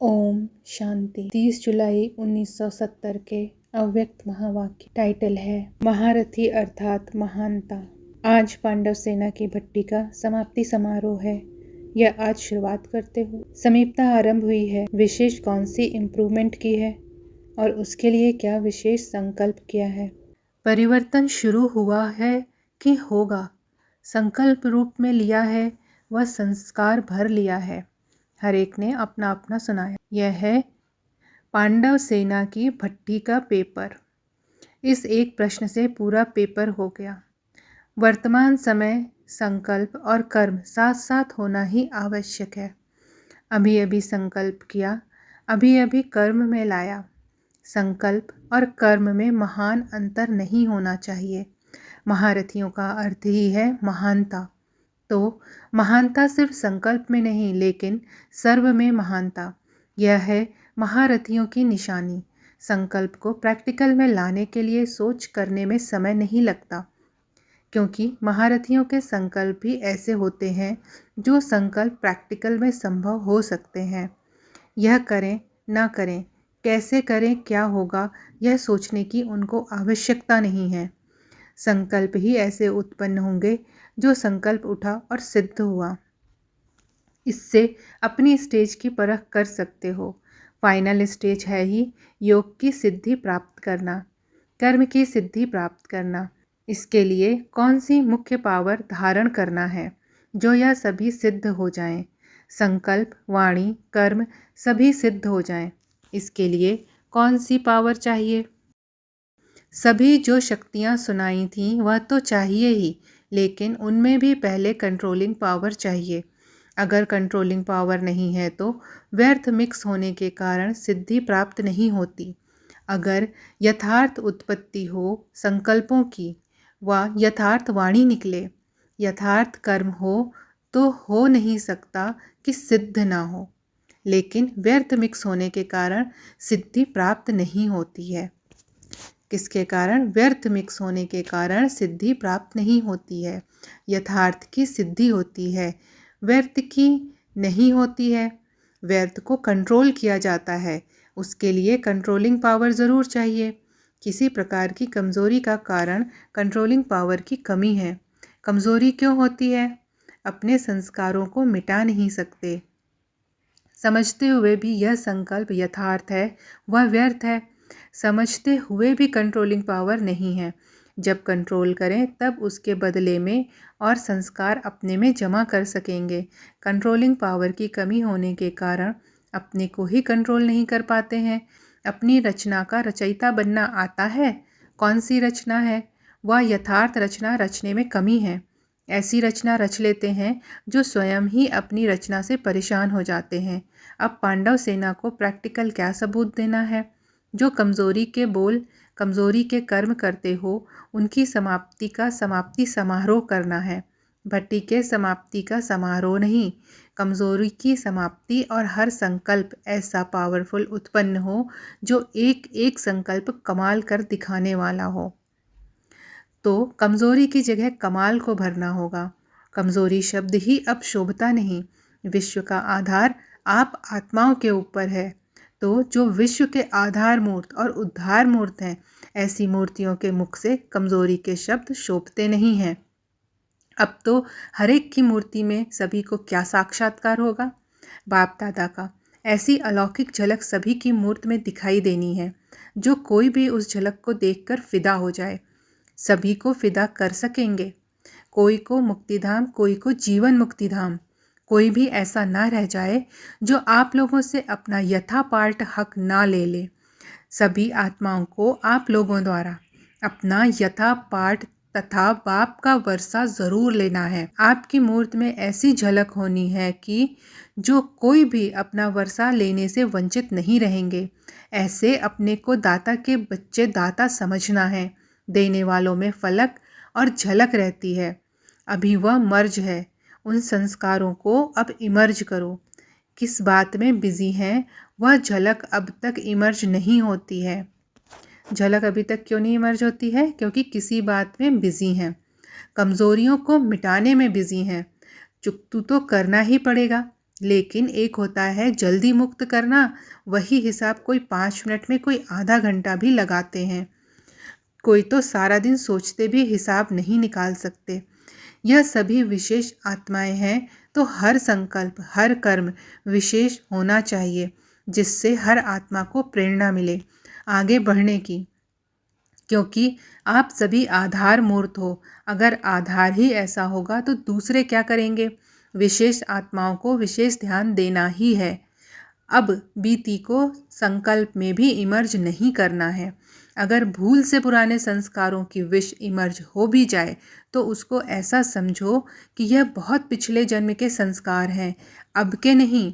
ओम शांति। 30 जुलाई 1970 के अव्यक्त महावाक्य। टाइटल है महारथी अर्थात महानता। आज पांडव सेना की भट्टी का समाप्ति समारोह है। यह आज शुरुआत करते हुए समीपता आरंभ हुई है। विशेष कौन सी इम्प्रूवमेंट की है और उसके लिए क्या विशेष संकल्प किया है। परिवर्तन शुरू हुआ है कि होगा, संकल्प रूप में लिया है, वह संस्कार भर लिया है। हर एक ने अपना अपना सुनाया। यह है पांडव सेना की भट्टी का पेपर। इस एक प्रश्न से पूरा पेपर हो गया। वर्तमान समय संकल्प और कर्म साथ साथ होना ही आवश्यक है। अभी अभी संकल्प किया, अभी अभी कर्म में लाया। संकल्प और कर्म में महान अंतर नहीं होना चाहिए। महारथियों का अर्थ ही है महानता। तो महानता सिर्फ संकल्प में नहीं, लेकिन सर्व में महानता, यह है महारथियों की निशानी। संकल्प को प्रैक्टिकल में लाने के लिए सोच करने में समय नहीं लगता, क्योंकि महारथियों के संकल्प भी ऐसे होते हैं जो संकल्प प्रैक्टिकल में संभव हो सकते हैं। यह करें ना करें, कैसे करें, क्या होगा, यह सोचने की उनको आवश्यकता नहीं है। संकल्प ही ऐसे उत्पन्न होंगे जो संकल्प उठा और सिद्ध हुआ। इससे अपनी स्टेज की परख कर सकते हो। फाइनल स्टेज है ही योग की सिद्धि प्राप्त करना, कर्म की सिद्धि प्राप्त करना। इसके लिए कौन सी मुख्य पावर धारण करना है जो यह सभी सिद्ध हो जाएं। संकल्प, वाणी, कर्म सभी सिद्ध हो जाएं। इसके लिए कौन सी पावर चाहिए। सभी जो शक्तियाँ सुनाई थीं वह तो चाहिए ही, लेकिन उनमें भी पहले कंट्रोलिंग पावर चाहिए। अगर कंट्रोलिंग पावर नहीं है तो व्यर्थ मिक्स होने के कारण सिद्धि प्राप्त नहीं होती। अगर यथार्थ उत्पत्ति हो संकल्पों की व यथार्थ वाणी निकले, यथार्थ कर्म हो, तो हो नहीं सकता कि सिद्ध ना हो। लेकिन व्यर्थ मिक्स होने के कारण सिद्धि प्राप्त नहीं होती है। किसके कारण? व्यर्थ मिक्स होने के कारण सिद्धि प्राप्त नहीं होती है। यथार्थ की सिद्धि होती है, व्यर्थ की नहीं होती है। व्यर्थ को कंट्रोल किया जाता है, उसके लिए कंट्रोलिंग पावर ज़रूर चाहिए। किसी प्रकार की कमज़ोरी का कारण कंट्रोलिंग पावर की कमी है। कमज़ोरी क्यों होती है? अपने संस्कारों को मिटा नहीं सकते। समझते हुए भी यह संकल्प यथार्थ है, वह व्यर्थ है। समझते हुए भी कंट्रोलिंग पावर नहीं है। जब कंट्रोल करें तब उसके बदले में और संस्कार अपने में जमा कर सकेंगे। कंट्रोलिंग पावर की कमी होने के कारण अपने को ही कंट्रोल नहीं कर पाते हैं। अपनी रचना का रचयिता बनना आता है। कौन सी रचना है? वह यथार्थ रचना रचने में कमी है। ऐसी रचना रच लेते हैं जो स्वयं ही अपनी रचना से परेशान हो जाते हैं। अब पांडव सेना को प्रैक्टिकल क्या सबूत देना है? जो कमज़ोरी के बोल, कमज़ोरी के कर्म करते हो, उनकी समाप्ति का समाप्ति समारोह करना है। भट्टी के समाप्ति का समारोह नहीं, कमज़ोरी की समाप्ति। और हर संकल्प ऐसा पावरफुल उत्पन्न हो जो एक एक संकल्प कमाल कर दिखाने वाला हो। तो कमज़ोरी की जगह कमाल को भरना होगा। कमज़ोरी शब्द ही अब शोभता नहीं। विश्व का आधार आप आत्माओं के ऊपर है। तो जो विश्व के आधार मूर्त और उद्धार मूर्त हैं, ऐसी मूर्तियों के मुख से कमज़ोरी के शब्द शोभते नहीं हैं। अब तो हर एक की मूर्ति में सभी को क्या साक्षात्कार होगा? बाप दादा का। ऐसी अलौकिक झलक सभी की मूर्त में दिखाई देनी है, जो कोई भी उस झलक को देखकर फिदा हो जाए। सभी को फिदा कर सकेंगे। कोई को मुक्तिधाम, कोई को जीवन मुक्तिधाम। कोई भी ऐसा ना रह जाए जो आप लोगों से अपना यथापार्ट हक ना ले ले। सभी आत्माओं को आप लोगों द्वारा अपना यथापार्ट तथा बाप का वर्षा ज़रूर लेना है। आपकी मूर्त में ऐसी झलक होनी है कि जो कोई भी अपना वर्षा लेने से वंचित नहीं रहेंगे। ऐसे अपने को दाता के बच्चे दाता समझना है। देने वालों में फलक और झलक रहती है। अभी वह मर्ज है। उन संस्कारों को अब इमर्ज करो। किस बात में बिजी हैं, वह झलक अब तक इमर्ज नहीं होती है। झलक अभी तक क्यों नहीं इमर्ज होती है? क्योंकि किसी बात में बिजी हैं। कमज़ोरियों को मिटाने में बिजी हैं। चुकतू तो करना ही पड़ेगा। लेकिन एक होता है जल्दी मुक्त करना, वही हिसाब कोई 5 मिनट में, कोई आधा घंटा भी लगाते हैं। कोई तो सारा दिन सोचते भी हिसाब नहीं निकाल सकते। यह सभी विशेष आत्माएं हैं, तो हर संकल्प, हर कर्म विशेष होना चाहिए, जिससे हर आत्मा को प्रेरणा मिले आगे बढ़ने की। क्योंकि आप सभी आधार मूर्त हो। अगर आधार ही ऐसा होगा तो दूसरे क्या करेंगे? विशेष आत्माओं को विशेष ध्यान देना ही है। अब बीती को संकल्प में भी इमर्ज नहीं करना है। अगर भूल से पुराने संस्कारों की विष इमर्ज हो भी जाए तो उसको ऐसा समझो कि यह बहुत पिछले जन्म के संस्कार हैं, अब के नहीं।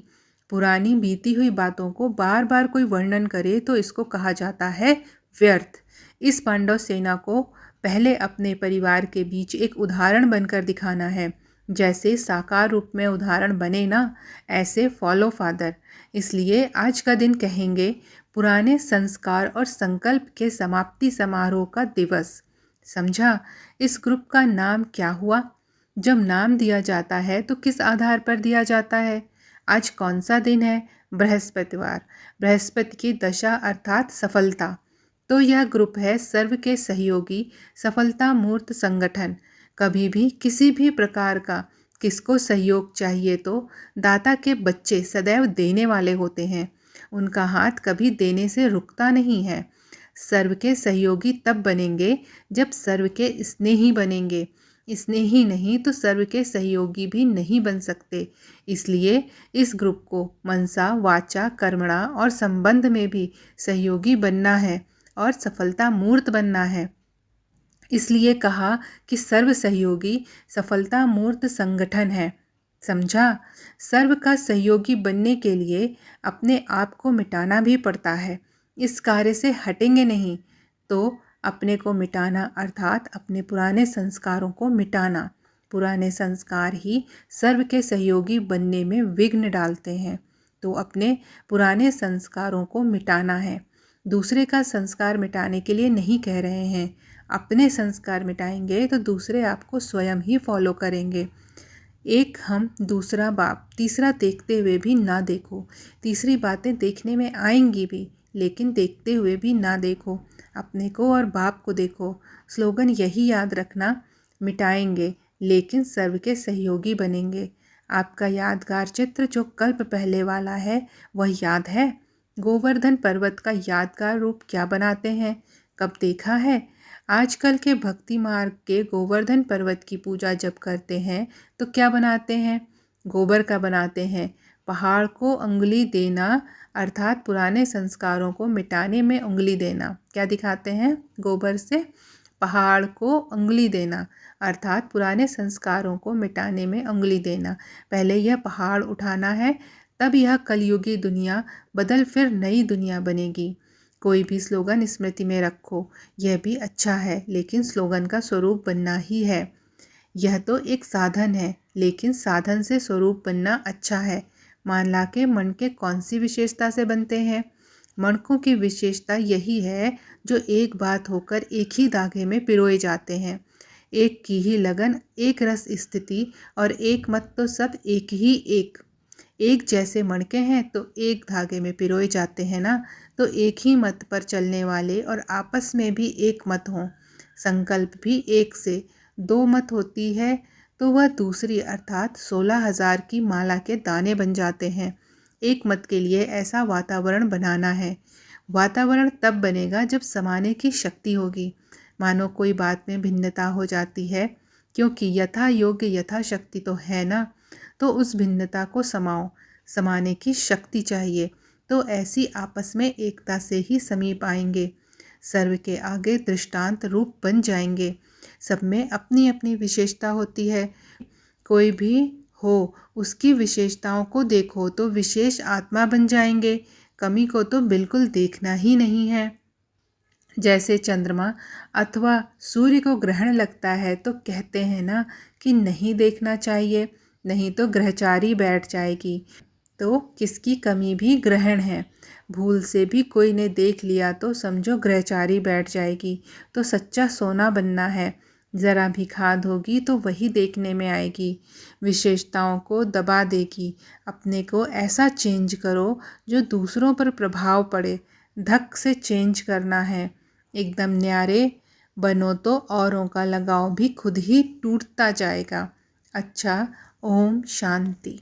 पुरानी बीती हुई बातों को बार बार कोई वर्णन करे तो इसको कहा जाता है व्यर्थ। इस पांडव सेना को पहले अपने परिवार के बीच एक उदाहरण बनकर दिखाना है। जैसे साकार रूप में उदाहरण बने ना, ऐसे फॉलो फादर। इसलिए आज का दिन कहेंगे पुराने संस्कार और संकल्प के समाप्ति समारोह का दिवस। समझा? इस ग्रुप का नाम क्या हुआ? जब नाम दिया जाता है तो किस आधार पर दिया जाता है? आज कौन सा दिन है? बृहस्पतिवार। बृहस्पति की दशा अर्थात सफलता। तो यह ग्रुप है सर्व के सहयोगी सफलता मूर्त संगठन। कभी भी किसी भी प्रकार का किसको सहयोग चाहिए तो दाता के बच्चे सदैव देने वाले होते हैं। उनका हाथ कभी देने से रुकता नहीं है। सर्व के सहयोगी तब बनेंगे जब सर्व के स्नेही बनेंगे। स्नेही नहीं तो सर्व के सहयोगी भी नहीं बन सकते। इसलिए इस ग्रुप को मनसा वाचा कर्मणा और संबंध में भी सहयोगी बनना है और सफलता मूर्त बनना है। इसलिए कहा कि सर्व सहयोगी सफलता मूर्त संगठन है। समझा? सर्व का सहयोगी बनने के लिए अपने आप को मिटाना भी पड़ता है। इस कार्य से हटेंगे नहीं तो अपने को मिटाना अर्थात अपने पुराने संस्कारों को मिटाना। पुराने संस्कार ही सर्व के सहयोगी बनने में विघ्न डालते हैं, तो अपने पुराने संस्कारों को मिटाना है। दूसरे का संस्कार मिटाने के लिए नहीं कह रहे हैं। अपने संस्कार मिटाएंगे तो दूसरे आपको स्वयं ही फॉलो करेंगे। एक हम दूसरा बाप, तीसरा देखते हुए भी ना देखो। तीसरी बातें देखने में आएंगी भी, लेकिन देखते हुए भी ना देखो। अपने को और बाप को देखो। स्लोगन यही याद रखना, मिटाएंगे लेकिन सर्व के सहयोगी बनेंगे। आपका यादगार चित्र जो कल्प पहले वाला है वह याद है? गोवर्धन पर्वत का यादगार रूप क्या बनाते हैं? कब देखा है? आजकल के भक्ति मार्ग के गोवर्धन पर्वत की पूजा जब करते हैं तो क्या बनाते हैं? गोबर का बनाते हैं। पहाड़ को उंगली देना अर्थात पुराने संस्कारों को मिटाने में उंगली देना। क्या दिखाते हैं? गोबर से पहाड़ को उंगली देना अर्थात पुराने संस्कारों को मिटाने में उंगली देना। पहले यह पहाड़ उठाना है, तब यह कलयुगी दुनिया बदल फिर नई दुनिया बनेगी। कोई भी स्लोगन स्मृति में रखो, यह भी अच्छा है, लेकिन स्लोगन का स्वरूप बनना ही है। यह तो एक साधन है, लेकिन साधन से स्वरूप बनना अच्छा है। मान ला के मन के कौन सी विशेषता से बनते हैं? मणकों की विशेषता यही है जो एक बात होकर एक ही धागे में पिरोए जाते हैं। एक की ही लगन, एक रस स्थिति और एक मत, तो सब एक ही एक जैसे मणके हैं तो एक धागे में पिरोए जाते हैं ना। तो एक ही मत पर चलने वाले और आपस में भी एक मत हों। संकल्प भी एक से दो मत होती है तो वह दूसरी अर्थात 16,000 की माला के दाने बन जाते हैं। एक मत के लिए ऐसा वातावरण बनाना है। वातावरण तब बनेगा जब समाने की शक्ति होगी। मानो कोई बात में भिन्नता हो जाती है, क्योंकि यथा योग्य यथा शक्ति तो है ना, तो उस भिन्नता को समाओ। समाने की शक्ति चाहिए, तो ऐसी आपस में एकता से ही समीप आएंगे। सर्व के आगे दृष्टांत रूप बन जाएंगे। सब में अपनी अपनी विशेषता होती है। कोई भी हो उसकी विशेषताओं को देखो तो विशेष आत्मा बन जाएंगे। कमी को तो बिल्कुल देखना ही नहीं है। जैसे चंद्रमा अथवा सूर्य को ग्रहण लगता है तो कहते हैं ना कि नहीं देखना चाहिए, नहीं तो ग्रहचारी बैठ जाएगी। तो किसकी कमी भी ग्रहण है। भूल से भी कोई ने देख लिया तो समझो ग्रहचारी बैठ जाएगी। तो सच्चा सोना बनना है। ज़रा भी खाद होगी तो वही देखने में आएगी, विशेषताओं को दबा देगी। अपने को ऐसा चेंज करो जो दूसरों पर प्रभाव पड़े। धक से चेंज करना है, एकदम न्यारे बनो तो औरों का लगाव भी खुद ही टूटता जाएगा। अच्छा, ओम शांति।